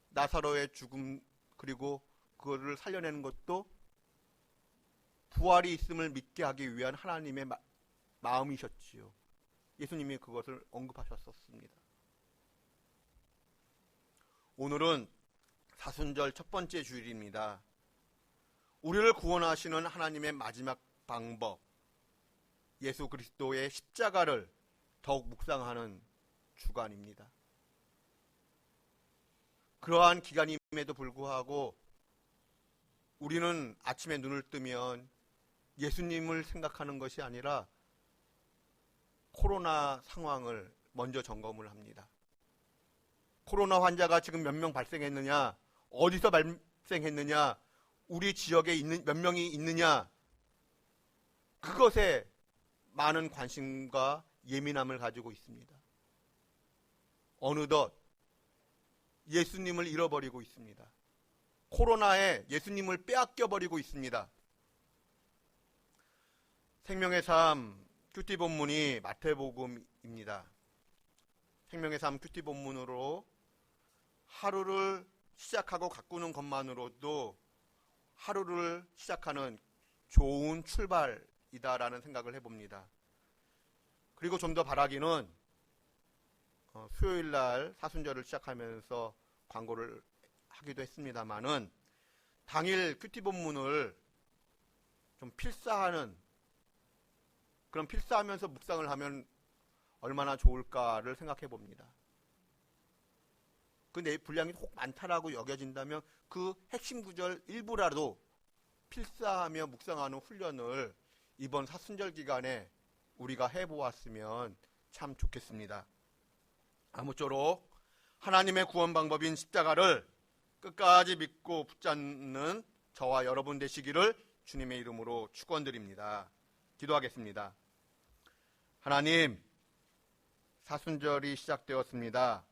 나사로의 죽음 그리고 그거를 살려내는 것도 부활이 있음을 믿게 하기 위한 하나님의 마음이셨지요. 예수님이 그것을 언급하셨었습니다. 오늘은 사순절 첫 번째 주일입니다. 우리를 구원하시는 하나님의 마지막 방법, 예수 그리스도의 십자가를 더욱 묵상하는 주간입니다. 그러한 기간임에도 불구하고 우리는 아침에 눈을 뜨면 예수님을 생각하는 것이 아니라 코로나 상황을 먼저 점검을 합니다. 코로나 환자가 지금 몇 명 발생했느냐, 어디서 발생했느냐, 우리 지역에 있는 몇 명이 있느냐, 그것에 많은 관심과 예민함을 가지고 있습니다. 어느덧 예수님을 잃어버리고 있습니다. 코로나에 예수님을 빼앗겨버리고 있습니다. 생명의 삶 큐티 본문이 마태복음입니다. 생명의 삶 큐티 본문으로 하루를 시작하고 가꾸는 것만으로도 하루를 시작하는 좋은 출발이다라는 생각을 해봅니다. 그리고 좀 더 바라기는 수요일날 사순절을 시작하면서 광고를 하기도 했습니다만은 당일 큐티 본문을 좀 필사하는, 그런 필사하면서 묵상을 하면 얼마나 좋을까를 생각해 봅니다. 그 분량이 혹 많다라고 여겨진다면 그 핵심 구절 일부라도 필사하며 묵상하는 훈련을 이번 사순절 기간에 우리가 해보았으면 참 좋겠습니다. 아무쪼록 하나님의 구원 방법인 십자가를 끝까지 믿고 붙잡는 저와 여러분 되시기를 주님의 이름으로 축원드립니다. 기도하겠습니다. 하나님, 사순절이 시작되었습니다.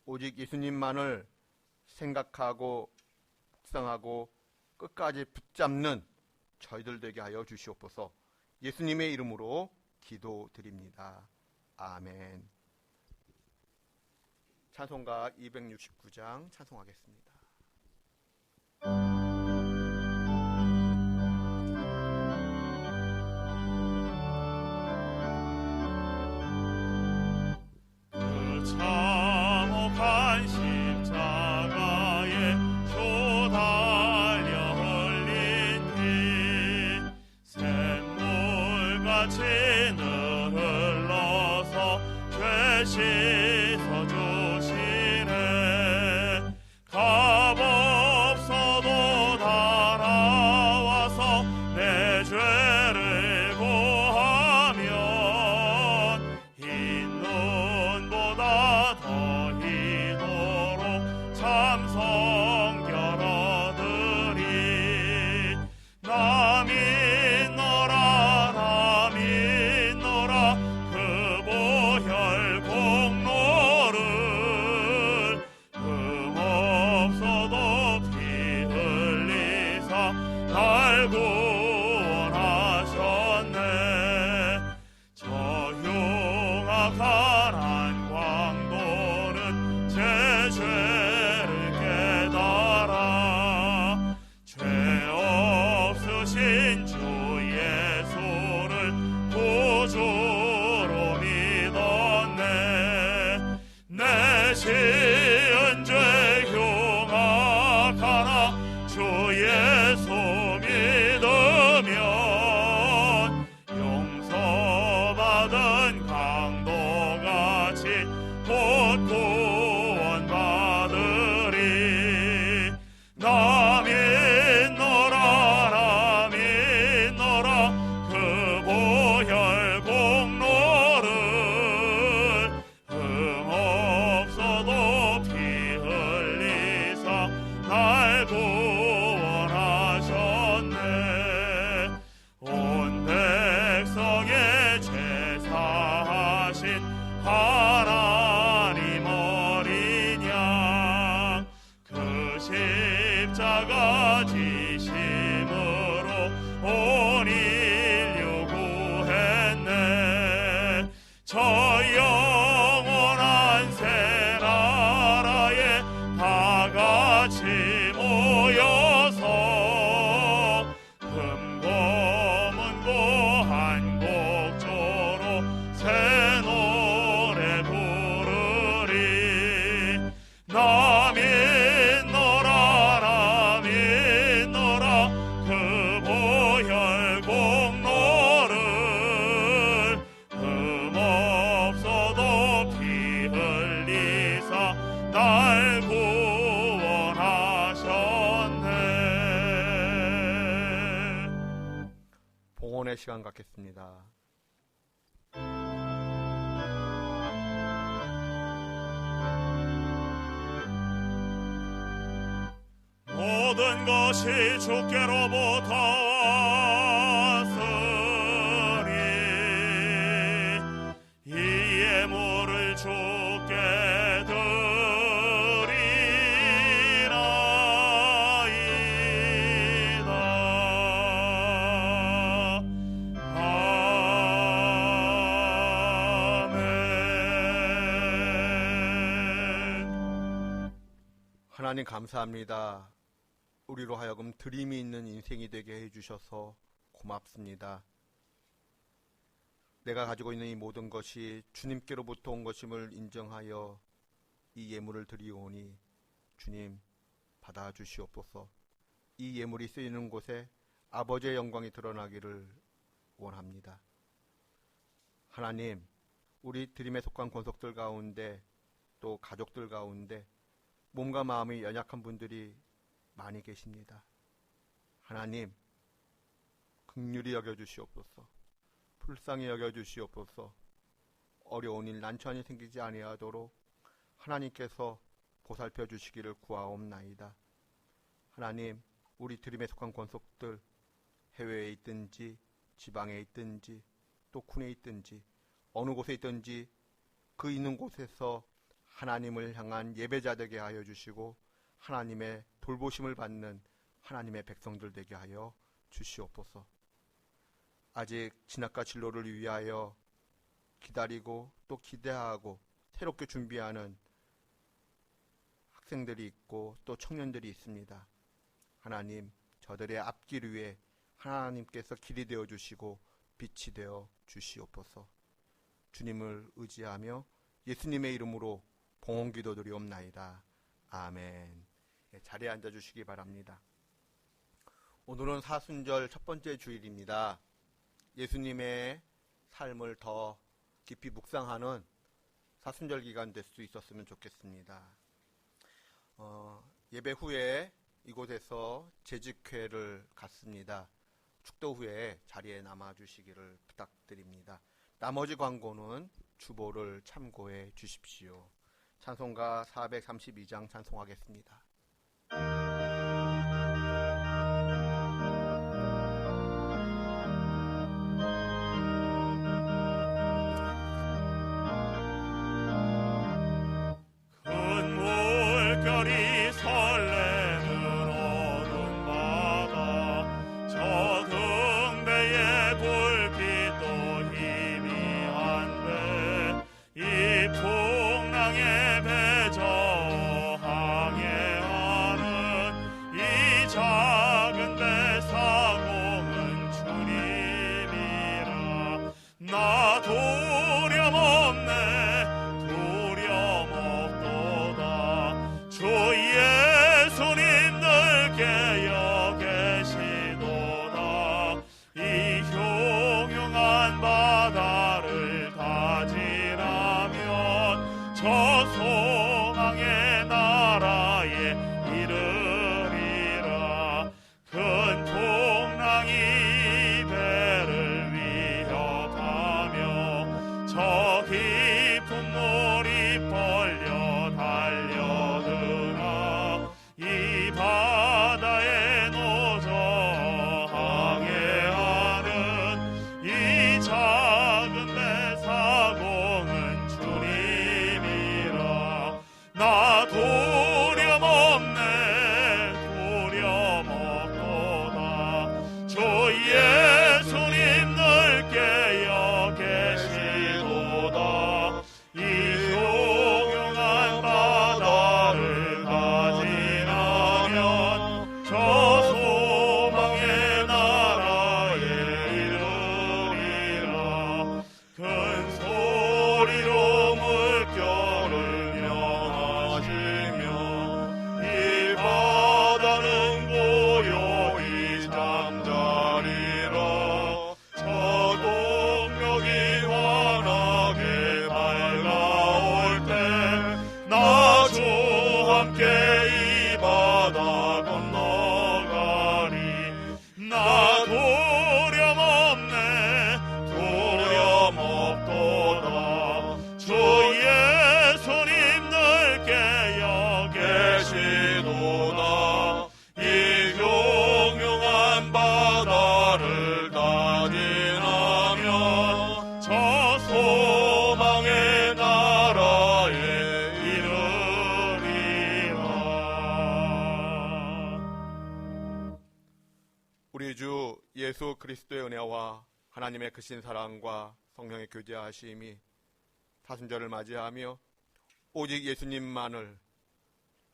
오직 예수님만을 생각하고 묵상하고 끝까지 붙잡는 저희들 되게 하여 주시옵소서. 예수님의 이름으로 기도드립니다. 아멘. 찬송가 269장 찬송하겠습니다. 그 참혹한 십자가에 표 달려 흘린 피 샘물같이 늘 흘러서 죄 씻어 주시네. 값없어도 달아와서 내 죄를 고하면 흰 눈보다 더 희도록 참 성결 얻으리. 나 믿노라 그 보혈 공로를 흠없어도 피 흘리사 날 구원하셨네. 저 흉악한 한광도는 제 죄를 깨달아 죄 없으신 주 예수를 구주로 믿었네. 내 지은 죄 흉악하나 주 예수 믿으면 용서받은 강도같이 곧 구원받으리. 나 믿노라 그 보혈 공로를 흠없어도 피 흘리사 날 구원하셨네. 온 백성의 죄 사하신 하나님 어린 양 그 십자가 지심으로 온 인류 구했네. 저 영원한 새 나라에 다 같이 모여서 금고문고 한 곡조로 새 노래 부르리. 나 믿노라 그 보혈 공로를 흠없어도 피 흘리사 날 구원하셨네. 봉헌의 시간 갖겠습니다. 모든 것이 주께로부터 왔으니 이 예물을 주께 드리나이다. 아멘. 하나님 감사합니다. 우리로 하여금 드림이 있는 인생이 되게 해주셔서 고맙습니다. 내가 가지고 있는 이 모든 것이 주님께로부터 온 것임을 인정하여 이 예물을 드리오니 주님 받아주시옵소서. 이 예물이 쓰이는 곳에 아버지의 영광이 드러나기를 원합니다. 하나님, 우리 드림에 속한 권속들 가운데 또 가족들 가운데 몸과 마음이 연약한 분들이 많이 계십니다. 하나님, 긍휼히 여겨주시옵소서. 불쌍히 여겨주시옵소서. 어려운 일 난처한이 생기지 아니하도록 하나님께서 보살펴 주시기를 구하옵나이다. 하나님, 우리 드림에 속한 권속들 해외에 있든지 지방에 있든지 또 군에 있든지 어느 곳에 있든지 그 있는 곳에서 하나님을 향한 예배자 되게 하여 주시고 하나님의 돌보심을 받는 하나님의 백성들 되게 하여 주시옵소서. 아직 진학과 진로를 위하여 기다리고 또 기대하고 새롭게 준비하는 학생들이 있고 또 청년들이 있습니다. 하나님, 저들의 앞길 위에 하나님께서 길이 되어 주시고 빛이 되어 주시옵소서. 주님을 의지하며 예수님의 이름으로 봉헌 기도드리옵나이다. 아멘. 자리에 앉아 주시기 바랍니다. 오늘은 사순절 첫 번째 주일입니다. 예수님의 삶을 더 깊이 묵상하는 사순절 기간 될 수 있었으면 좋겠습니다. 예배 후에 이곳에서 재직회를 갖습니다. 축도 후에 자리에 남아주시기를 부탁드립니다. 나머지 광고는 주보를 참고해 주십시오. 찬송가 432장 찬송하겠습니다. 큰 물결이 설레는 어둠바다 저 등대의 불빛도 희미한데 이 풍랑의 배 저항해하는 이 작은 배 사공은 주님이라. 나 두려움없네 두려움없도다. 주 예수님 늘 깨어 계시도다. 이 흉흉한 바다를 다지라면 저 소망의 나라에 이르리라. 큰 풍랑이 배를 위협하며 저 깊은 물이 벌려 달려드나 이 바다에 노저항해하는 이 작은 배 사공은 주님이라. 나 두려움없네 두려움없도다. 주 예수님 늘 깨어 계시도다. 이 흉흉한 바다를 가지나면 저 소망의 나라에 이르리라. 큰 소리로 물결을 명하시며 이 바다는 고요히 잠자리라. 저 동력이 환하게 밝아올 때 나 주 함께 이 바다 건너가리. 나 두려움없네 두려움없도다. 주 예수님 늘 깨어 계시도다. 이 흉흉한 바다를 다 지나면 저 소망의 나라에 이르리라. 우리 주 예수 그리스도의 은혜와 하나님의 크신 사랑과 성령의 교제하심이 사순절을 맞이하며 오직 예수님만을,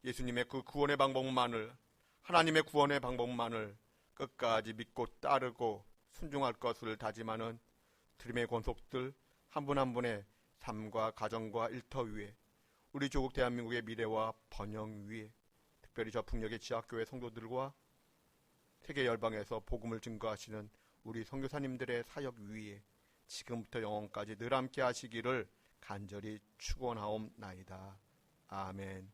예수님의 그 구원의 방법만을, 하나님의 구원의 방법만을 끝까지 믿고 따르고 순종할 것을 다짐하는 드림의 권속들 한 분 한 분의 삶과 가정과 일터 위에, 우리 조국 대한민국의 미래와 번영 위에, 특별히 저 풍력의 지하교회 성도들과 세계 열방에서 복음을 증거하시는 우리 선교사님들의 사역 위에 지금부터 영원까지 늘 함께 하시기를 간절히 축원하옵나이다. 아멘.